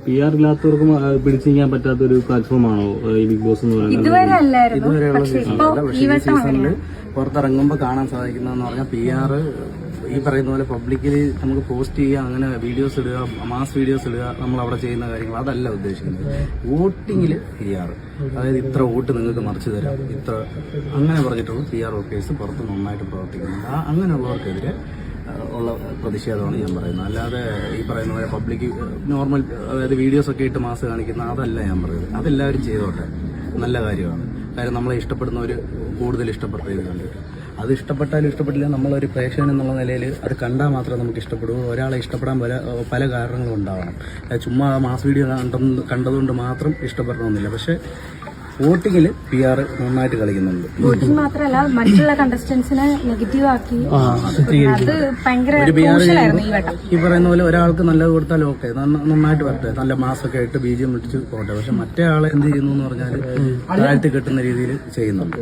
PR ഇല്ലാത്തവർക്കും പിടിച്ചു നീക്കാൻ പറ്റാത്തൊരു പ്ലാറ്റ്ഫോമാണോ ഈ ബിഗ് ബോസ് എന്ന് പറയുന്നത്? ഇതുവരെയുള്ള സീസണിൽ പുറത്തിറങ്ങുമ്പോൾ കാണാൻ സാധിക്കുന്നതെന്ന് പറഞ്ഞാൽ PR ഈ പറയുന്ന പോലെ പബ്ലിക്കലി നമുക്ക് പോസ്റ്റ് ചെയ്യുക, അങ്ങനെ വീഡിയോസ് ഇടുക, മാസ് വീഡിയോസ് ഇടുക, നമ്മൾ അവിടെ ചെയ്യുന്ന കാര്യങ്ങൾ അതല്ല ഉദ്ദേശിക്കുന്നത്. വോട്ടിങ്ങിൽ PR, അതായത് ഇത്ര വോട്ട് നിങ്ങൾക്ക് മറിച്ചു തരാം, ഇത്ര അങ്ങനെ പറഞ്ഞിട്ടുള്ള PR ഓഫീസ് പുറത്ത് നന്നായിട്ട് പ്രവർത്തിക്കുന്നുണ്ട്. അങ്ങനെയുള്ളവർക്കെതിരെ ഉള്ള പ്രതിഷേധമാണ് ഞാൻ പറയുന്നത്. അല്ലാതെ ഈ പറയുന്ന പോലെ പബ്ലിക് നോർമൽ അതായത് വീഡിയോസ് ഒക്കെ ഇട്ട് മാസ് കാണിക്കുന്ന അതല്ല ഞാൻ പറയുന്നത്. അതെല്ലാവരും ചെയ്തോട്ടെ, നല്ല കാര്യമാണ്. കാര്യം നമ്മളെ ഇഷ്ടപ്പെടുന്നവർ കൂടുതൽ ഇഷ്ടപ്പെട്ട ഇത് കണ്ടിട്ട്, അത് ഇഷ്ടപ്പെട്ടാലും ഇഷ്ടപ്പെട്ടില്ല, നമ്മളൊരു പ്രേക്ഷകൻ എന്നുള്ള നിലയിൽ അത് കണ്ടാൽ മാത്രമേ നമുക്ക് ഇഷ്ടപ്പെടൂ. ഒരാളെ ഇഷ്ടപ്പെടാൻ പല കാരണങ്ങളും ഉണ്ടാവണം. ചുമ്മാ മാസ് വീഡിയോ കണ്ടതുകൊണ്ട് മാത്രം ഇഷ്ടപ്പെടണമെന്നില്ല. പക്ഷെ വോട്ടിങ്ങിൽ PR നന്നായിട്ട് കളിക്കുന്നുണ്ട്. വോട്ടിംഗ് മാത്രമല്ല, മറ്റുള്ള കണ്ടസ്റ്റൻസിനെ നെഗറ്റീവ് ആക്കി അത് ഭയങ്കര ഈ പറയുന്ന പോലെ ഒരാൾക്ക് നല്ലത് കൊടുത്താൽ ഓക്കെ, നന്നായിട്ട് വരട്ടെ, നല്ല മാസൊക്കെ ആയിട്ട് BGM ഇടിച്ച് പോട്ടെ. പക്ഷെ മറ്റേ ആളെ എന്ത് ചെയ്യുന്നു എന്ന് പറഞ്ഞാൽ താഴ്ത്തി കെട്ടുന്ന രീതിയിൽ ചെയ്യുന്നുണ്ട്.